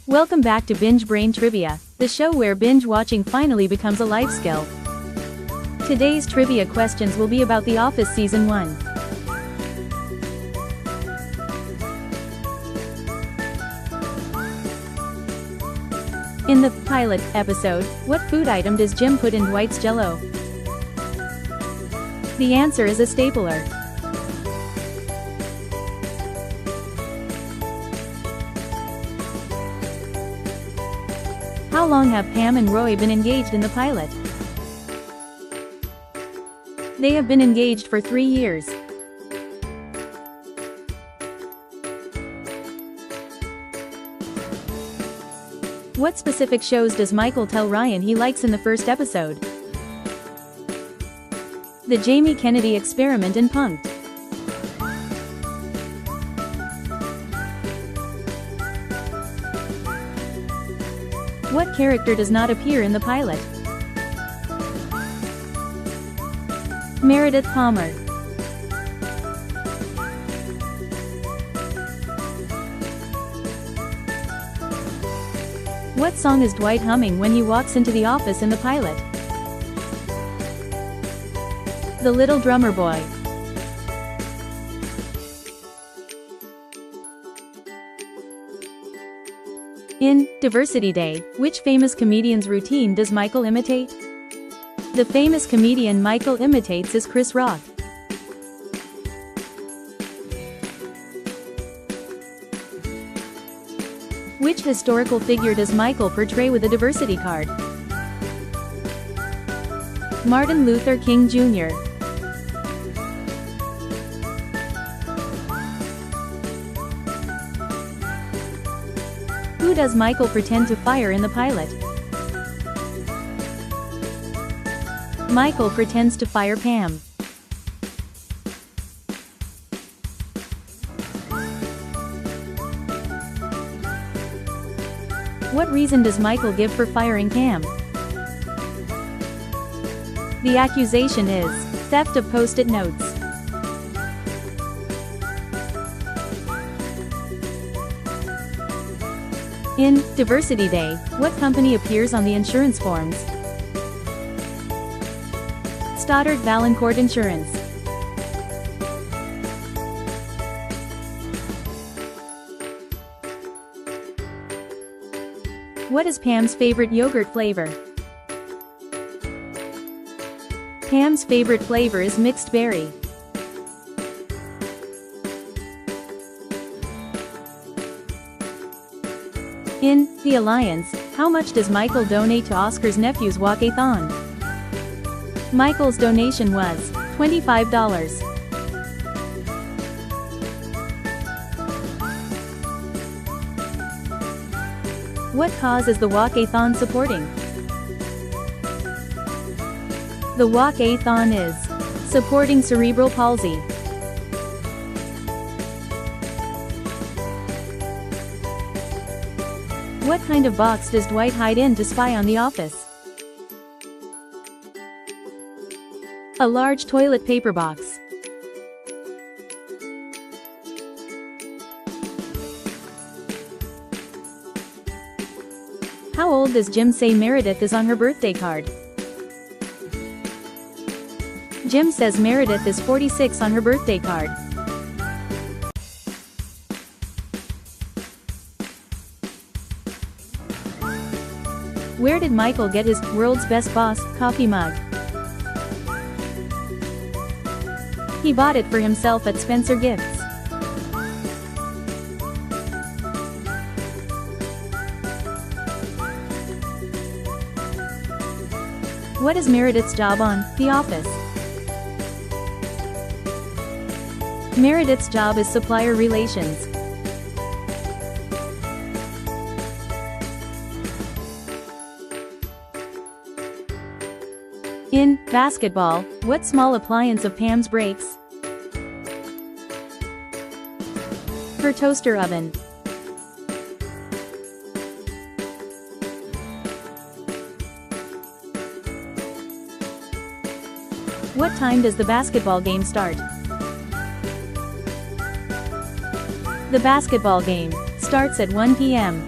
Welcome back to Binge Brain Trivia, the show where binge watching finally becomes a life skill. Today's trivia questions will be about The Office Season 1. In the pilot episode, what food item does Jim put in Dwight's Jell-O? The answer is a stapler. How long have Pam and Roy been engaged in the pilot? They have been engaged for 3 years. What specific shows does Michael tell Ryan he likes in the first episode? The Jamie Kennedy Experiment and Punk'd. What character does not appear in the pilot? Meredith Palmer. What song is Dwight humming when he walks into the office in the pilot? The Little Drummer Boy. In Diversity Day, which famous comedian's routine does Michael imitate? The famous comedian Michael imitates is Chris Rock. Which historical figure does Michael portray with a diversity card? Martin Luther King Jr. Who does Michael pretend to fire in the pilot? Michael pretends to fire Pam. What reason does Michael give for firing Pam? The accusation is theft of Post-it notes. In Diversity Day, what company appears on the insurance forms? Stoddard Valancourt Insurance. What is Pam's favorite yogurt flavor? Pam's favorite flavor is mixed berry. In The Alliance, how much does Michael donate to Oscar's nephew's walk-a-thon? Michael's donation was $25. What cause is the walk-a-thon supporting? The walk-a-thon is supporting cerebral palsy. What kind of box does Dwight hide in to spy on the office? A large toilet paper box. How old does Jim say Meredith is on her birthday card? Jim says Meredith is 46 on her birthday card. Where did Michael get his "World's Best Boss" coffee mug? He bought it for himself at Spencer Gifts. What is Meredith's job on The Office? Meredith's job is supplier relations. In Basketball, what small appliance of Pam's breaks? Her toaster oven. What time does the basketball game start? The basketball game starts at 1 p.m.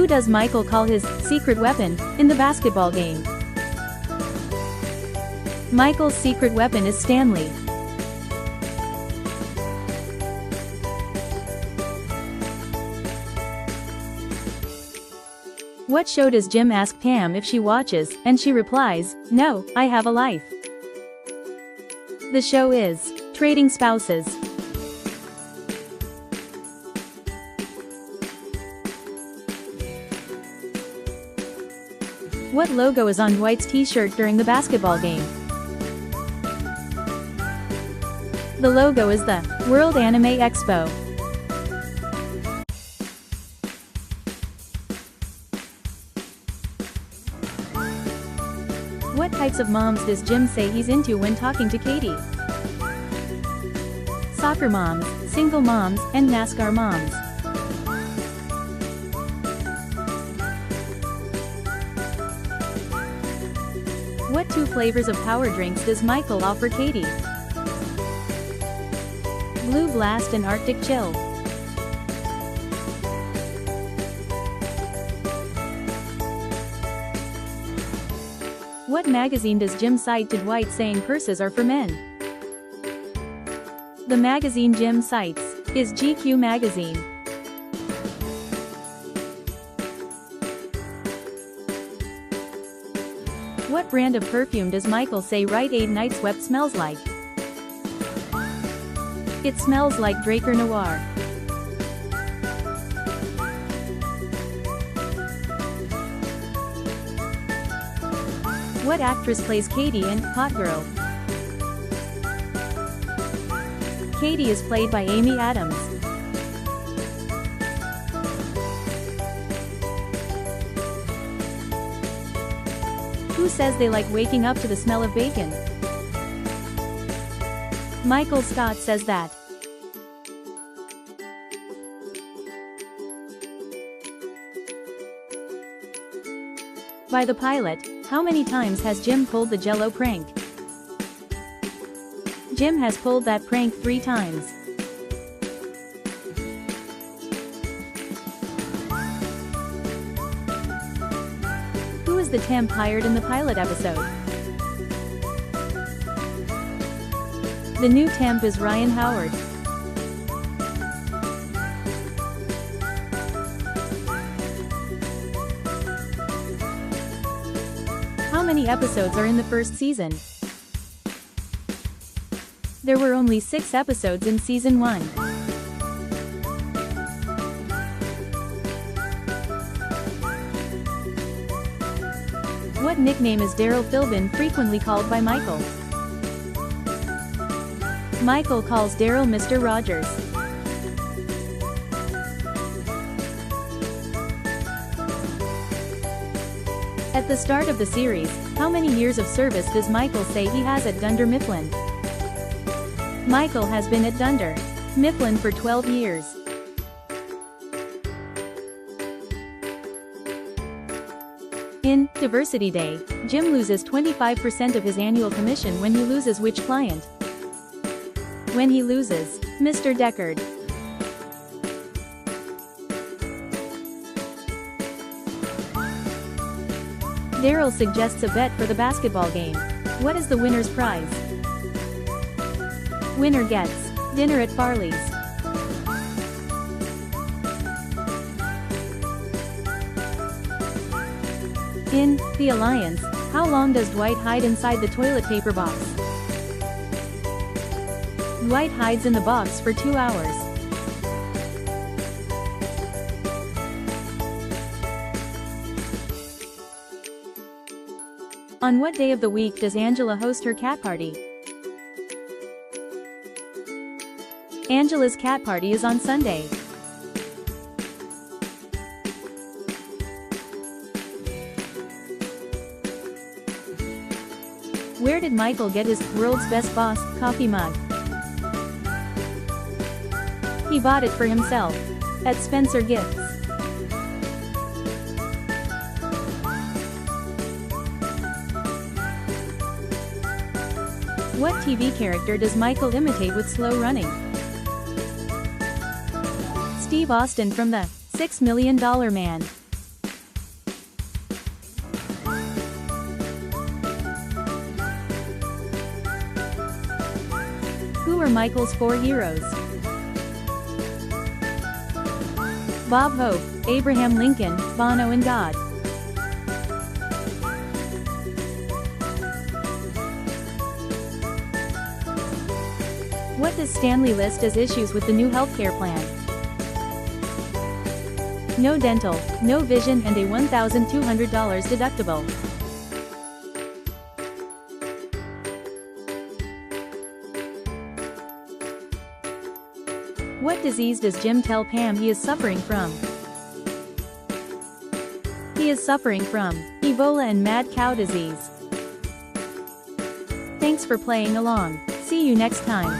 Who does Michael call his secret weapon in the basketball game? Michael's secret weapon is Stanley. What show does Jim ask Pam if she watches, and she replies, "No, I have a life"? The show is Trading Spouses. What logo is on Dwight's t-shirt during the basketball game? The logo is the World Anime Expo. What types of moms does Jim say he's into when talking to Katie? Soccer moms, single moms, and NASCAR moms. What two flavors of power drinks does Michael offer Katie? Blue Blast and Arctic Chill. What magazine does Jim cite to Dwight saying purses are for men? The magazine Jim cites is GQ magazine. What brand of perfume does Michael say Rite Aid Night Swept smells like? It smells like Draker Noir. What actress plays Katie in Hot Girl? Katie is played by Amy Adams. Who says they like waking up to the smell of bacon? Michael Scott says that. By the pilot, how many times has Jim pulled the Jell-O prank? Jim has pulled that prank 3 times. Who is the temp hired in the pilot episode? The new temp is Ryan Howard. How many episodes are in the first season? There were only 6 episodes in season 1. What nickname is Daryl Philbin frequently called by Michael? Michael calls Daryl Mr. Rogers. At the start of the series, how many years of service does Michael say he has at Dunder Mifflin? Michael has been at Dunder Mifflin for 12 years. In Diversity Day, Jim loses 25% of his annual commission when he loses which client? When he loses Mr. Deckard. Daryl suggests a bet for the basketball game. What is the winner's prize? Winner gets dinner at Farley's. In The Alliance, how long does Dwight hide inside the toilet paper box? Dwight hides in the box for 2 hours. On what day of the week does Angela host her cat party? Angela's cat party is on Sunday. Where did Michael get his World's Best Boss coffee mug? He bought it for himself at Spencer Gifts. What TV character does Michael imitate with slow running? Steve Austin from the $6 Million Man. are Michael's 4 heroes? Bob Hope, Abraham Lincoln, Bono and God. What does Stanley list as issues with the new healthcare plan? No dental, no vision and a $1,200 deductible. What disease does Jim tell Pam he is suffering from? He is suffering from Ebola and mad cow disease. Thanks for playing along. See you next time.